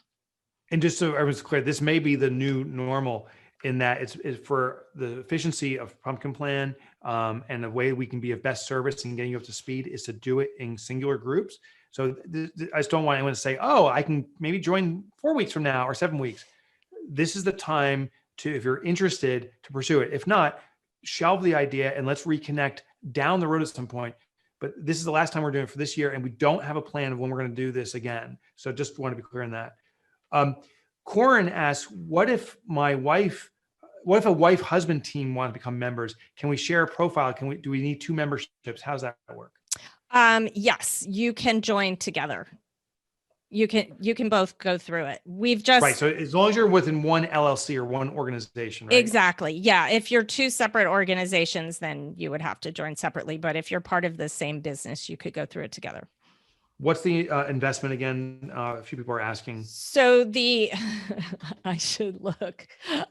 And just so everyone's clear, this may be the new normal. in that it's for the efficiency of Pumpkin Plan, and the way we can be of best service and getting you up to speed is to do it in singular groups. So I just don't want anyone to say, oh, I can maybe join 4 weeks from now or 7 weeks. This is the time to, if you're interested, to pursue it. If not, shelve the idea and let's reconnect down the road at some point. But this is the last time we're doing it for this year, and we don't have a plan of when we're going to do this again. So just want to be clear on that. Corin asks, what if a wife-husband team want to become members? Can we share a profile? Do we need 2 memberships? How's that work? Yes, you can join together. You can both go through it. We've just right. So as long as you're within one LLC or one organization, right? Exactly. Yeah. If you're 2 separate organizations, then you would have to join separately. But if you're part of the same business, you could go through it together. What's the investment again? A few people are asking. So I should look.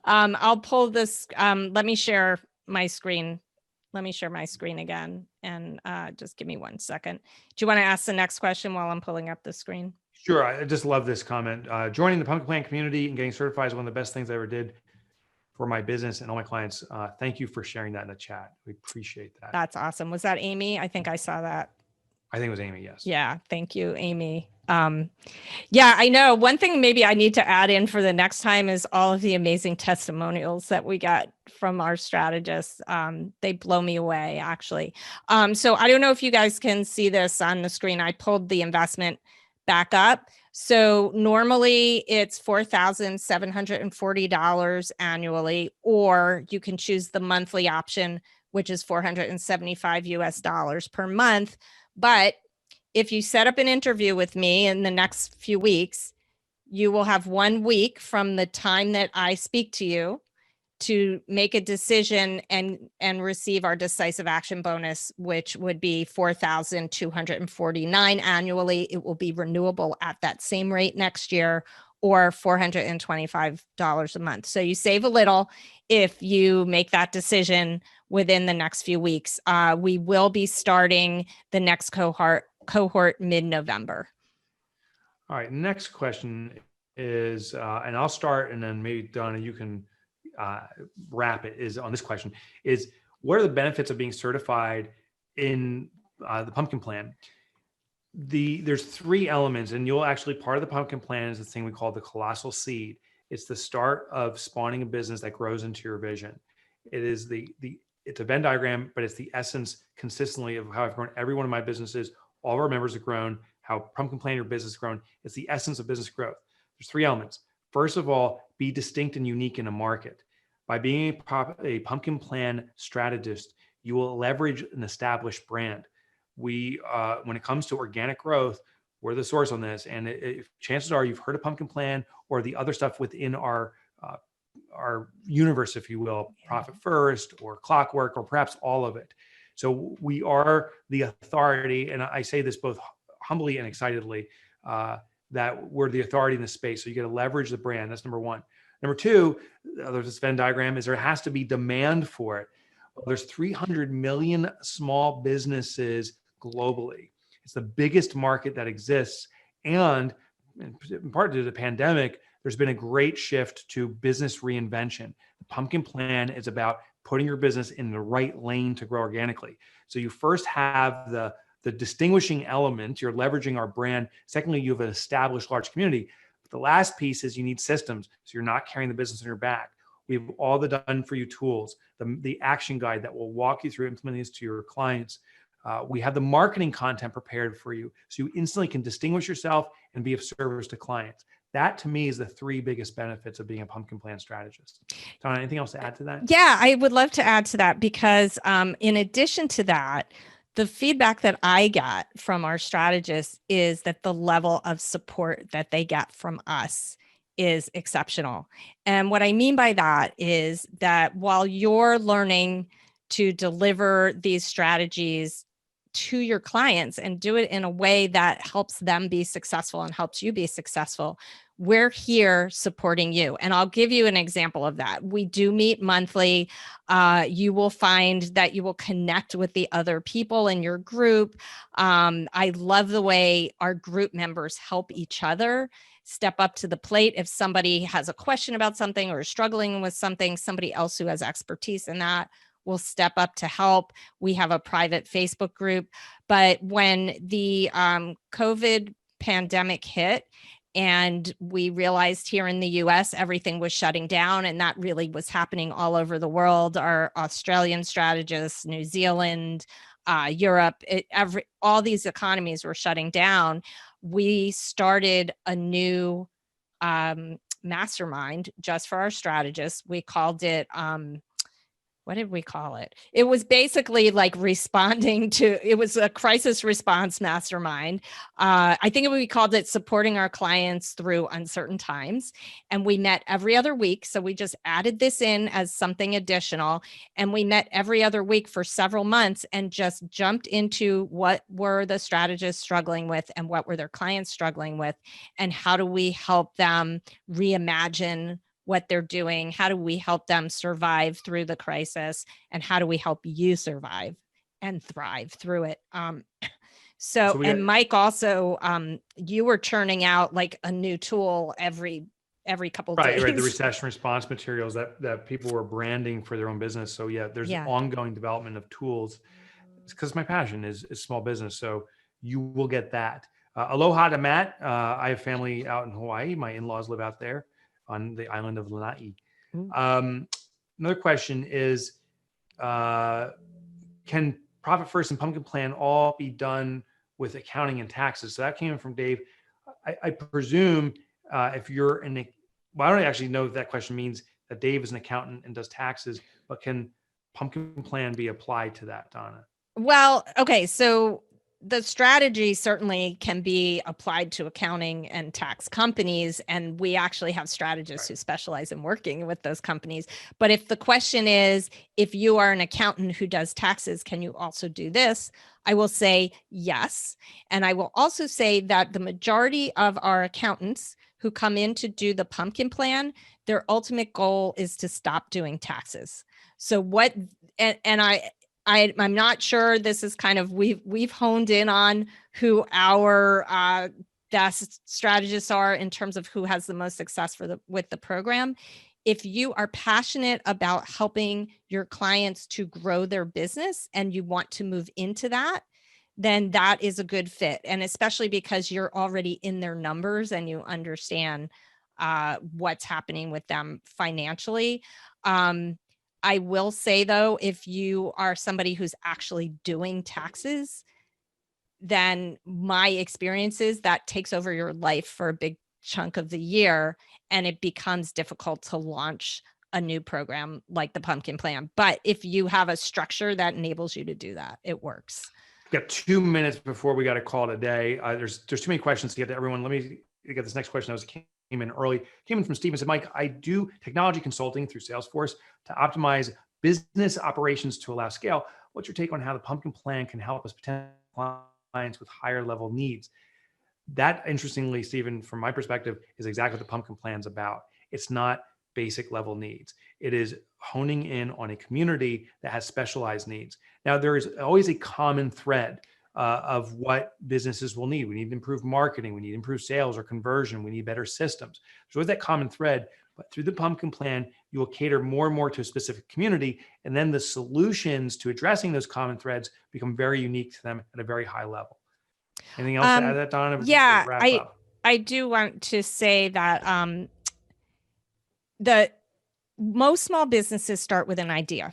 I'll pull this. Let me share my screen. Let me share my screen again, and just give me 1 second. Do you want to ask the next question while I'm pulling up the screen? Sure. I just love this comment. Joining the Pumpkin Plan community and getting certified is one of the best things I ever did for my business and all my clients. Thank you for sharing that in the chat. We appreciate that. That's awesome. Was that Amy? I think I saw that. I think it was Amy. Yes. Yeah. Thank you, Amy. Yeah, I know. One thing maybe I need to add in for the next time is all of the amazing testimonials that we got from our strategists. They blow me away, actually. So I don't know if you guys can see this on the screen. I pulled the investment back up. So normally it's $4,740 annually, or you can choose the monthly option, which is $475 per month. But if you set up an interview with me in the next few weeks, you will have 1 week from the time that I speak to you to make a decision and receive our decisive action bonus, which would be $4,249 annually. It will be renewable at that same rate next year, or $425 a month. So you save a little if you make that decision within the next few weeks. We will be starting the next cohort mid-November. All right. Next question is, and I'll start, and then maybe Donna, you can wrap it, is on this question, is what are the benefits of being certified in the Pumpkin Plan? There's 3 elements, and you'll actually, part of the Pumpkin Plan is the thing we call the colossal seed. It's the start of spawning a business that grows into your vision. It is it's a Venn diagram, but it's the essence consistently of how I've grown every one of my businesses. All of our members have grown, how Pumpkin Plan your business has grown. It's the essence of business growth. There's 3 elements. First of all, be distinct and unique in a market. By being a Pumpkin Plan strategist, you will leverage an established brand. We, when it comes to organic growth, we're the source on this. And chances are you've heard of Pumpkin Plan or the other stuff within our universe, if you will, Profit First or Clockwork, or perhaps all of it. So we are the authority, and I say this both humbly and excitedly, that we're the authority in the space. So you got to leverage the brand. That's number 1. Number 2, there's this Venn diagram, is there has to be demand for it. Well, there's 300 million small businesses globally. It's the biggest market that exists. And in part due to the pandemic, there's been a great shift to business reinvention. The Pumpkin Plan is about putting your business in the right lane to grow organically. So you first have the distinguishing element, you're leveraging our brand. Secondly, you have an established large community. But the last piece is you need systems. So you're not carrying the business on your back. We have all the done for you tools, the action guide that will walk you through implementing this to your clients. We have the marketing content prepared for you, so you instantly can distinguish yourself and be of service to clients. That, to me, is the 3 biggest benefits of being a Pumpkin Plan strategist. Donna, anything else to add to that? Yeah, I would love to add to that, because in addition to that, the feedback that I got from our strategists is that the level of support that they get from us is exceptional. And what I mean by that is that while you're learning to deliver these strategies to your clients and do it in a way that helps them be successful and helps you be successful, we're here supporting you. And I'll give you an example of that. We do meet monthly. You will find that you will connect with the other people in your group. I love the way our group members help each other step up to the plate. If somebody has a question about something or is struggling with something, somebody else who has expertise in that will step up to help. We have a private Facebook group. But when the COVID pandemic hit, and we realized here in the US, everything was shutting down, and that really was happening all over the world. Our Australian strategists, New Zealand, Europe, all these economies were shutting down. We started a new mastermind just for our strategists. We called it, what did we call it? It was basically like it was a crisis response mastermind. I think we called it supporting our clients through uncertain times. And we met every other week. So we just added this in as something additional. And we met every other week for several months and just jumped into what were the strategists struggling with and what were their clients struggling with, and how do we help them reimagine what they're doing? How do we help them survive through the crisis? And how do we help you survive and thrive through it? And Mike, also, you were churning out like a new tool every couple of days. Right. The recession response materials that people were branding for their own business. So there's ongoing development of tools. It's because my passion is small business. So you will get that. Aloha to Matt. I have family out in Hawaii. My in-laws live out there on the island of Lanai. Another question is, can Profit First and Pumpkin Plan all be done with accounting and taxes? So that came in from Dave. I presume if you're I don't actually know if that question means that Dave is an accountant and does taxes, but can Pumpkin Plan be applied to that, Donna? Well, okay. So the strategy certainly can be applied to accounting and tax companies. And we actually have strategists who specialize in working with those companies. But if the question is, if you are an accountant who does taxes, can you also do this? I will say yes. And I will also say that the majority of our accountants who come in to do the Pumpkin Plan, their ultimate goal is to stop doing taxes. So I'm not sure, this is kind of, we've honed in on who our best strategists are in terms of who has the most success with the program. If you are passionate about helping your clients to grow their business and you want to move into that, then that is a good fit. And especially because you're already in their numbers and you understand what's happening with them financially. I will say though, if you are somebody who's actually doing taxes, then my experience is that takes over your life for a big chunk of the year, and it becomes difficult to launch a new program like the Pumpkin Plan. But if you have a structure that enables you to do that, it works. We've got 2 minutes before we got to call it a day. There's too many questions to get to everyone. Let me get this next question. Came in from Steve and said, Mike, I do technology consulting through Salesforce to optimize business operations to allow scale. What's your take on how the Pumpkin Plan can help us potential clients with higher level needs? That, interestingly, Stephen, from my perspective, is exactly what the Pumpkin Plan's about. It's not basic level needs. It is honing in on a community that has specialized needs. Now, there is always a common thread of what businesses will need. We need to improve marketing. We need to improve sales or conversion. We need better systems. There's always that common thread, but through the Pumpkin Plan, you will cater more and more to a specific community. And then the solutions to addressing those common threads become very unique to them at a very high level. Anything else to add to that, Donna? Yeah, I do want to say that most small businesses start with an idea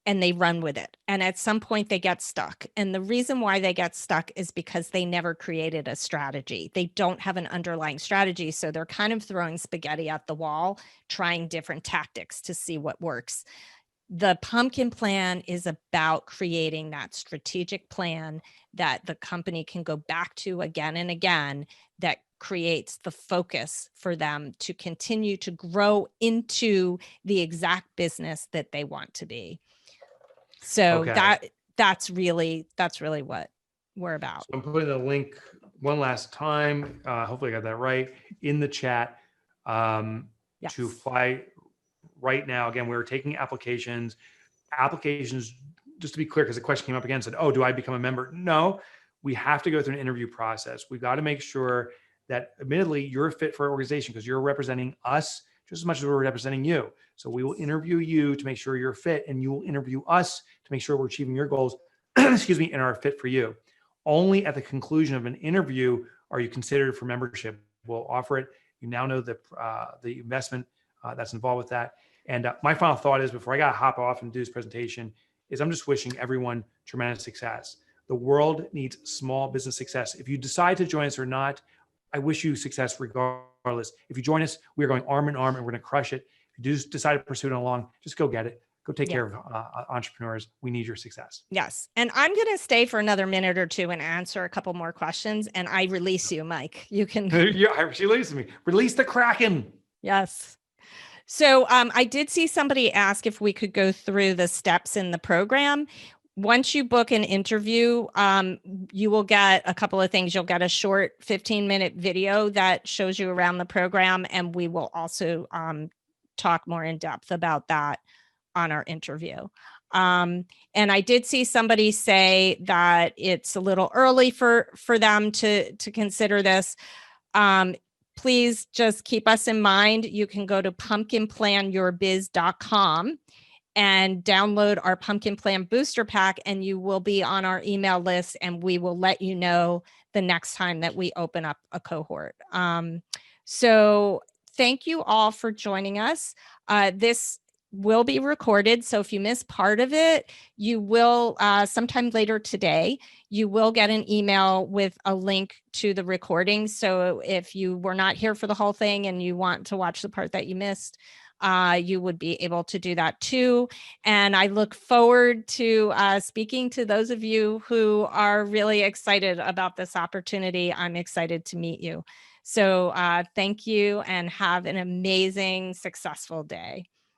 and they run with it. And at some point they get stuck. And the reason why they get stuck is because they never created a strategy. They don't have an underlying strategy. So they're kind of throwing spaghetti at the wall, trying different tactics to see what works. The Pumpkin Plan is about creating that strategic plan that the company can go back to again and again, that creates the focus for them to continue to grow into the exact business that they want to be. So that's really what we're about. So I'm putting the link one last time. Hopefully I got that right in the chat to fly right now. Again, we're taking applications. Just to be clear, because the question came up again, said, oh, do I become a member? No, we have to go through an interview process. We've got to make sure that admittedly you're a fit for our organization because you're representing us just as much as we're representing you. So we will interview you to make sure you're fit, and you will interview us to make sure we're achieving your goals, excuse me, and are fit for you. Only at the conclusion of an interview are you considered for membership. We'll offer it. You now know the investment that's involved with that. And my final thought is, before I got to hop off and do this presentation, is I'm just wishing everyone tremendous success. The world needs small business success. If you decide to join us or not, I wish you success regardless. If you join us, we're going arm in arm and we're going to crush it. If you do decide to pursue it along, just go get it. Go take care of entrepreneurs. We need your success. Yes. And I'm going to stay for another minute or two and answer a couple more questions. And I release you, Mike. You can. Yeah, she releases me. Release the Kraken. Yes. So I did see somebody ask if we could go through the steps in the program. Once you book an interview, you will get a couple of things. You'll get a short 15-minute video that shows you around the program, and we will also talk more in depth about that on our interview. And I did see somebody say that it's a little early for them to consider this. Please just keep us in mind. You can go to pumpkinplanyourbiz.com and download our Pumpkin Plan Booster Pack, and you will be on our email list, and we will let you know the next time that we open up a cohort. So thank you all for joining us. This will be recorded. So if you miss part of it, you will sometime later today, you will get an email with a link to the recording. So if you were not here for the whole thing and you want to watch the part that you missed, you would be able to do that too. And I look forward to speaking to those of you who are really excited about this opportunity. I'm excited to meet you. So thank you and have an amazing, successful day.